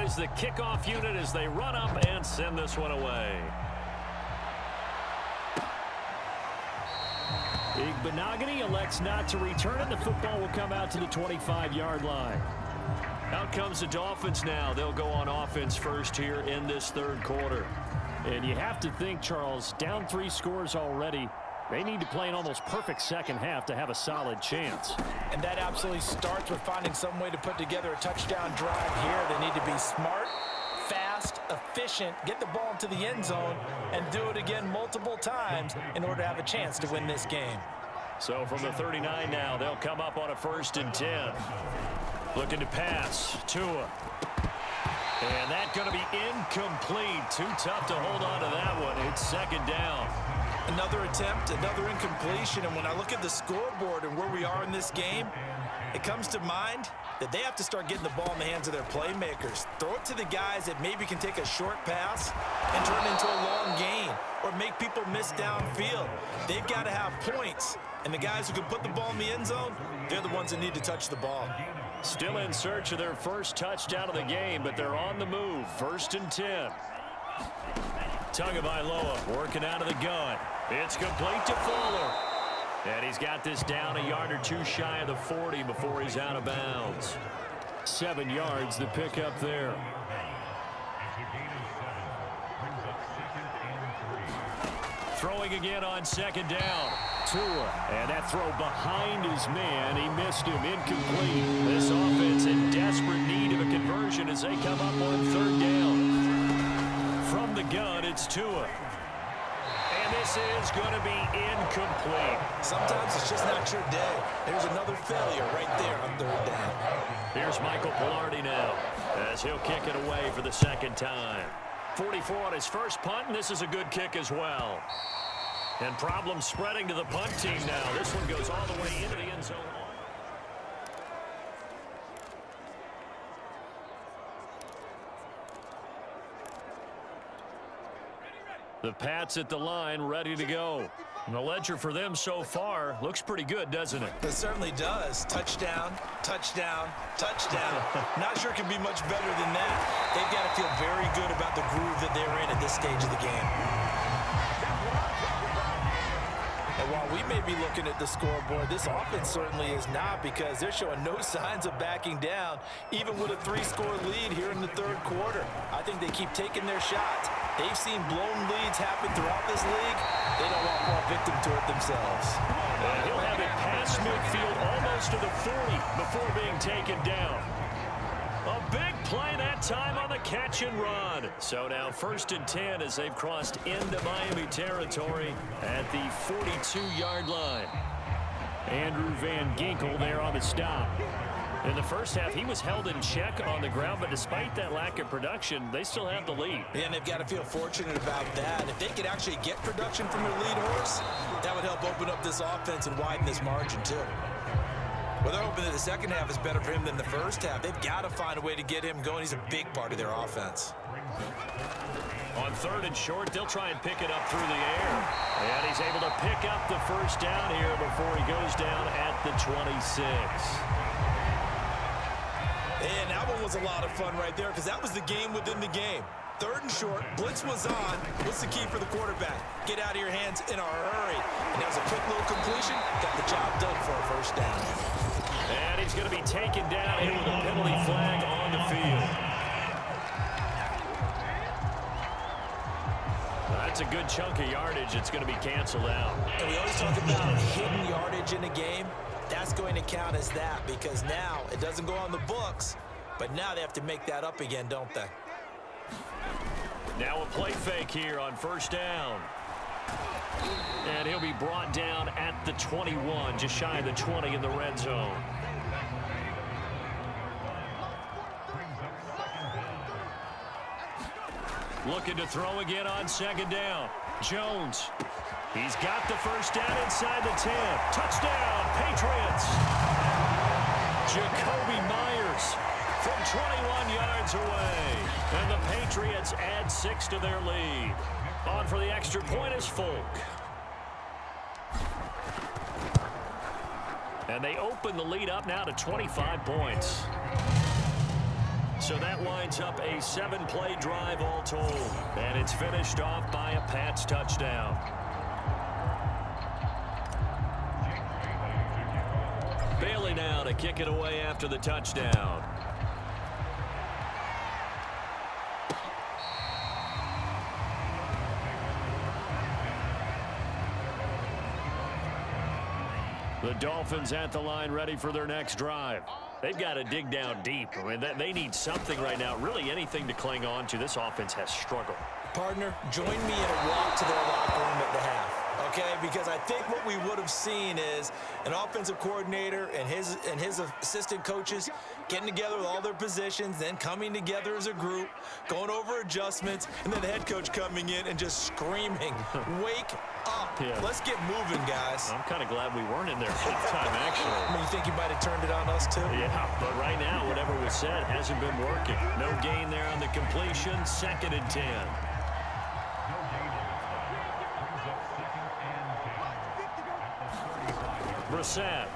is the kickoff unit as they run up and send this one away. Igbenogany elects not to return it. The football will come out to the 25-yard line. Out comes the Dolphins now. They'll go on offense first here in this third quarter. And you have to think, Charles, down 3 scores already. They need to play an almost perfect second half to have a solid chance. And that absolutely starts with finding some way to put together a touchdown drive here. They need to be smart, fast, efficient, get the ball into the end zone, and do it again multiple times in order to have a chance to win this game. So from the 39 now, they'll come up on a 1st and 10. Looking to pass. Tua. And that's going to be incomplete. Too tough to hold on to that one. It's 2nd down. Another attempt, another incompletion, and when I look at the scoreboard and where we are in this game, it comes to mind that they have to start getting the ball in the hands of their playmakers. Throw it to the guys that maybe can take a short pass and turn it into a long gain or make people miss downfield. They've got to have points, and the guys who can put the ball in the end zone, they're the ones that need to touch the ball. Still in search of their first touchdown of the game, but they're on the move. 1st and 10. Tagovailoa working out of the gun. It's complete to Fuller. And he's got this down a yard or 2 shy of the 40 before he's out of bounds. 7 yards the pickup there. Throwing again on 2nd down. Tua, and that throw behind his man. He missed him. Incomplete. This offense in desperate need of a conversion as they come up on 3rd down. From the gun, it's Tua. And this is going to be incomplete. Sometimes it's just not your day. There's another failure right there on 3rd down. Here's Michael Pilardi now as he'll kick it away for the 2nd time. 44 on his first punt, and this is a good kick as well. And problems spreading to the punt team now. This one goes all the way into the end zone. The Pats at the line, ready to go. And the ledger for them so far looks pretty good, doesn't it? It certainly does. Touchdown, touchdown, touchdown. Not sure it can be much better than that. They've got to feel very good about the groove that they're in at this stage of the game. And while we may be looking at the scoreboard, this offense certainly is not, because they're showing no signs of backing down, even with a 3-score lead here in the 3rd quarter. I think they keep taking their shots. They've seen blown leads happen throughout this league. They don't want to fall victim to it themselves. And he'll have it past midfield almost to the 40 before being taken down. A big play that time on the catch and run. So now 1st and 10 as they've crossed into Miami territory at the 42-yard line. Andrew Van Ginkel there on the stop. In the first half, he was held in check on the ground, but despite that lack of production, they still have the lead. And they've got to feel fortunate about that. If they could actually get production from their lead horse, that would help open up this offense and widen this margin too. Well, they're hoping that the second half is better for him than the first half. They've got to find a way to get him going. He's a big part of their offense. On 3rd and short, they'll try and pick it up through the air. And he's able to pick up the first down here before he goes down at the 26. And that one was a lot of fun right there, because that was the game within the game. 3rd and short, blitz was on. What's the key for the quarterback? Get out of your hands in a hurry. And that was a quick little completion. Got the job done for a first down. And he's going to be taken down here with a penalty flag on the field. That's a good chunk of yardage. It's going to be canceled out. And we always talk about hidden yardage in a game. That's going to count as that, because now it doesn't go on the books, but now they have to make that up again, don't they? Now a play fake here on 1st down. And he'll be brought down at the 21, just shy of the 20 in the red zone. Looking to throw again on 2nd down. Jones. He's got the first down inside the 10. Touchdown, Patriots. Jacoby Myers from 21 yards away. And the Patriots add 6 to their lead. On for the extra point is Folk. And they open the lead up now to 25 points. So that winds up a 7-play drive all told. And it's finished off by a Pats touchdown. Bailey now to kick it away after the touchdown. The Dolphins at the line ready for their next drive. They've got to dig down deep. I mean, they need something right now, really anything to cling on to. This offense has struggled. Partner, join me in a walk to their locker room at the half, okay? Because I think what we would have seen is an offensive coordinator and his assistant coaches getting together with all their positions, then coming together as a group, going over adjustments, and then the head coach coming in and just screaming, wake up. Yeah. Let's get moving, guys. I'm kind of glad we weren't in there halftime, actually. I mean, you think you might have turned it on us, too? Yeah, but right now, whatever was said hasn't been working. No gain there on the completion, 2nd and 10. Brissett.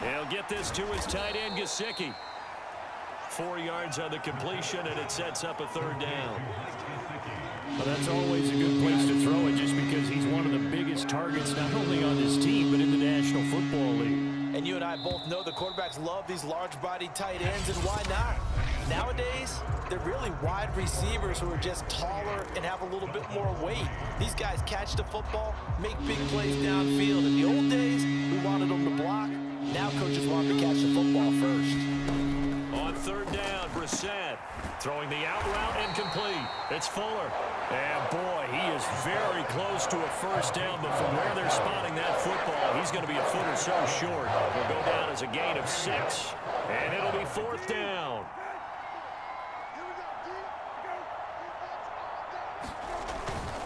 He'll get this to his tight end, Gesicki. 4 yards on the completion, and it sets up a 3rd down. Well, that's always a good place to throw it just because he's one of the biggest targets not only on this team but in the National Football League. And you and I both know the quarterbacks love these large-bodied tight ends, and why not? Nowadays, they're really wide receivers who are just taller and have a little bit more weight. These guys catch the football, make big plays downfield. In the old days, we wanted them to block. Now coaches want them to catch the football first. On 3rd down, Brissett throwing the out route incomplete. It's Fuller. And boy, he is very close to a 1st down, but from where they're spotting that football, he's going to be a foot or so short. Will go down as a gain of 6, and it'll be 4th down.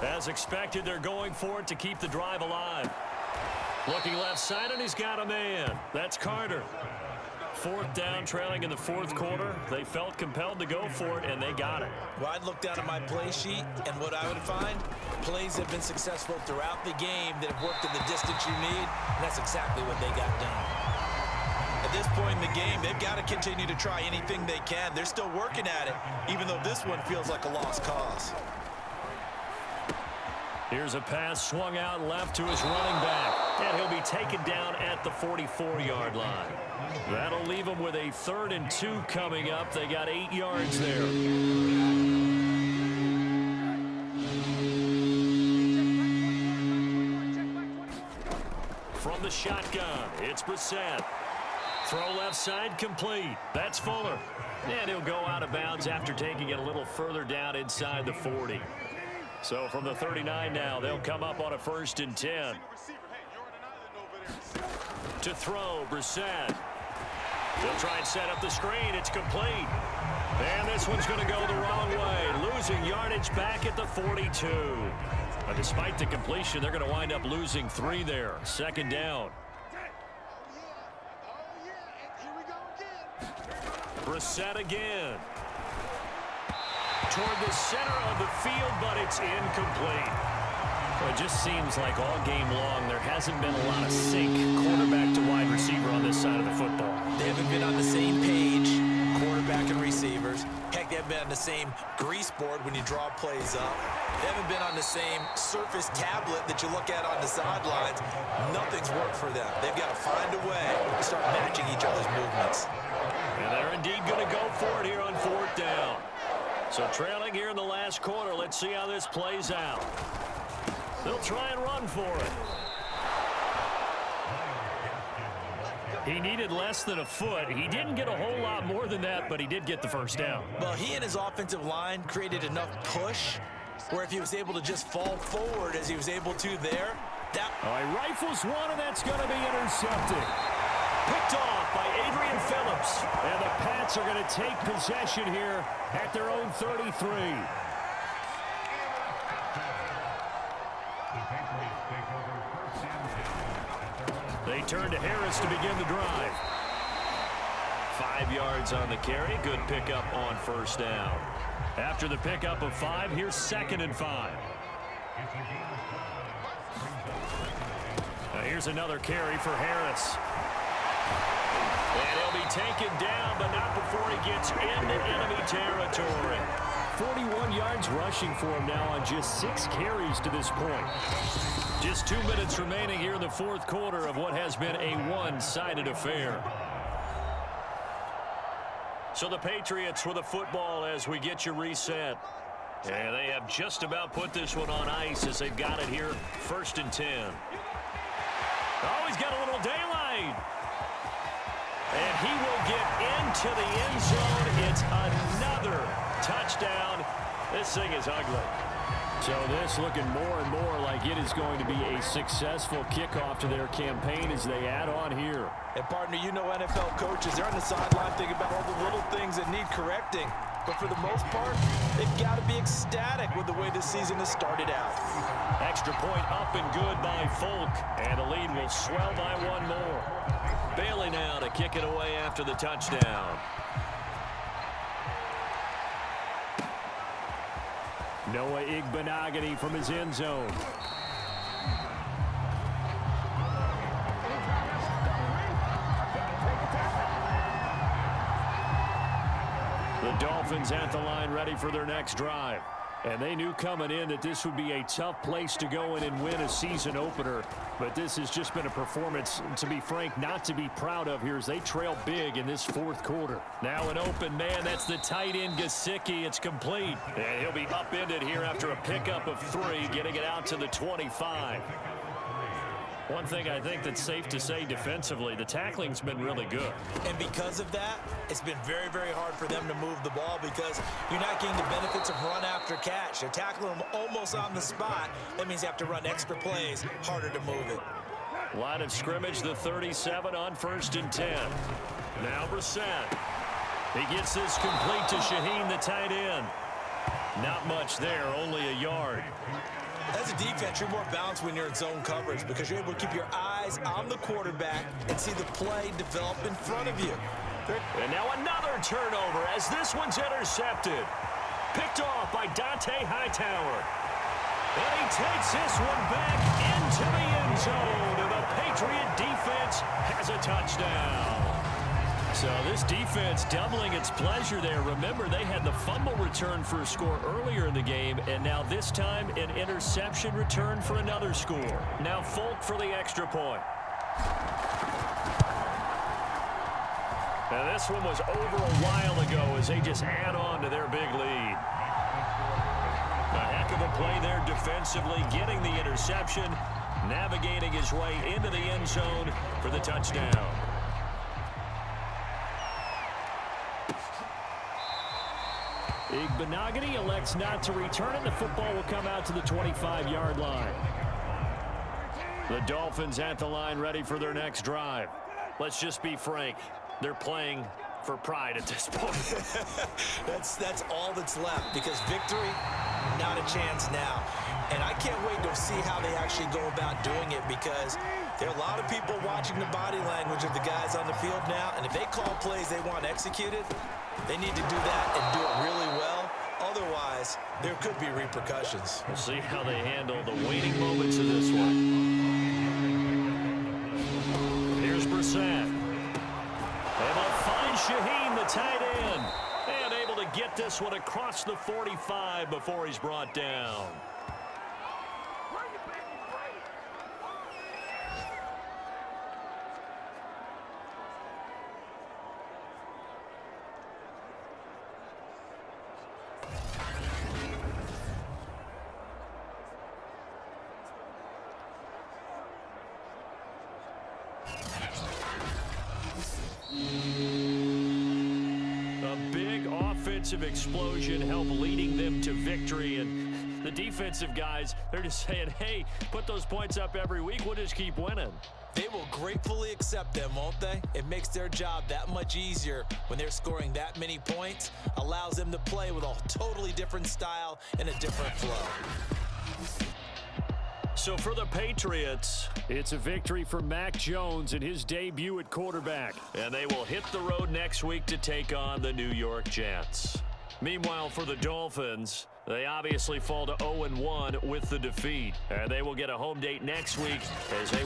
As expected, they're going for it to keep the drive alive. Looking left side, and he's got a man. That's Carter. 4th down, trailing in the 4th quarter. They felt compelled to go for it, and they got it. Well, I'd look down at my play sheet, and what I would find, plays have been successful throughout the game that have worked in the distance you need, and that's exactly what they got done. At this point in the game, they've got to continue to try anything they can. They're still working at it, even though this one feels like a lost cause. Here's a pass swung out left to his running back, and he'll be taken down at the 44-yard line. That'll leave him with a 3rd and 2 coming up. They got 8 yards there. From the shotgun, it's Brissett. Throw left side complete. That's Fuller. And he'll go out of bounds after taking it a little further down inside the 40. So from the 39 now, they'll come up on a 1st and 10. To throw, Brissett. They'll try and set up the screen. It's complete. And this one's going to go the wrong way. Losing yardage back at the 42. But despite the completion, they're going to wind up losing 3 there. 2nd down. Brissett again. Toward the center of the field, but it's incomplete. Well, it just seems like all game long there hasn't been a lot of sync quarterback to wide receiver on this side of the football. They haven't been on the same page, quarterback and receivers. Heck, they haven't been on the same grease board when you draw plays up. They haven't been on the same surface tablet that you look at on the sidelines. Nothing's worked for them. They've got to find a way to start matching each other's movements. And they're indeed going to go for it here on 4th down. So trailing here in the last quarter, let's see how this plays out. They'll try and run for it. He needed less than a foot. He didn't get a whole lot more than that, but he did get the 1st down. Well, he and his offensive line created enough push where if he was able to just fall forward as he was able to there, that... He rifles one, and that's going to be intercepted. Picked off by Adrian Phillips. And the Pats are going to take possession here at their own 33. They turn to Harris to begin the drive. 5 yards on the carry. Good pickup on 1st down. After the pickup of 5, here's 2nd and 5. Now here's another carry for Harris. And he'll be taken down, but not before he gets into enemy territory. 41 yards rushing for him now on just 6 carries to this point. Just 2 minutes remaining here in the fourth quarter of what has been a one-sided affair. So the Patriots with the football as we get you reset. And they have just about put this one on ice as they've got it here, 1st and 10. Oh, he's got a little daylight. And he will get into the end zone. It's another touchdown. This thing is ugly. So this looking more and more like it is going to be a successful kickoff to their campaign as they add on here. And partner, you know NFL coaches, they're on the sideline thinking about all the little things that need correcting. But for the most part, they've got to be ecstatic with the way this season has started out. Extra point up and good by Folk. And the lead will swell by one more. Bailey now to kick it away after the touchdown. Noah Igbenogany from his end zone. The Dolphins at the line ready for their next drive. And they knew coming in that this would be a tough place to go in and win a season opener. But this has just been a performance, to be frank, not to be proud of here as they trail big in this fourth quarter. Now an open man. That's the tight end, Gesicki. It's complete. And he'll be upended here after a pickup of 3, getting it out to the 25. One thing I think that's safe to say defensively, the tackling's been really good. And because of that, it's been very, very hard for them to move the ball because you're not getting the benefits of run after catch. They're tackling them almost on the spot. That means you have to run extra plays, harder to move it. Line of scrimmage, the 37 on 1st and 10. Now Brissett. He gets this complete to Shaheen, the tight end. Not much there, only a yard. As a defense, you're more balanced when you're in zone coverage because you're able to keep your eyes on the quarterback and see the play develop in front of you. And now another turnover as this one's intercepted. Picked off by Dante Hightower. And he takes this one back into the end zone. And the Patriot defense has a touchdown. So this defense doubling its pleasure there. Remember, they had the fumble return for a score earlier in the game, and now this time an interception return for another score. Now Folk for the extra point. Now this one was over a while ago as they just add on to their big lead. A heck of a play there defensively, getting the interception, navigating his way into the end zone for the touchdown. Igbenogany elects not to return it. The football will come out to the 25-yard line. The Dolphins at the line ready for their next drive. Let's just be frank. They're playing for pride at this point. That's all that's left because victory, not a chance now. And I can't wait to see how they actually go about doing it because there are a lot of people watching the body language of the guys on the field now. And if they call plays they want executed, they need to do that and do it really well. Otherwise, there could be repercussions. We'll see how they handle the waiting moments of this one. Here's Brissett. And they'll find Shaheen, the tight end. And able to get this one across the 45 before he's brought down. Explosion help leading them to victory, and the defensive guys, they're just saying, hey, put those points up every week, we'll just keep winning. They will gratefully accept them, won't they? It makes their job that much easier when they're scoring that many points, allows them to play with a totally different style and a different flow. So for the Patriots, it's a victory for Mac Jones in his debut at quarterback. And they will hit the road next week to take on the New York Jets. Meanwhile, for the Dolphins, they obviously fall to 0-1 with the defeat. And they will get a home date next week as they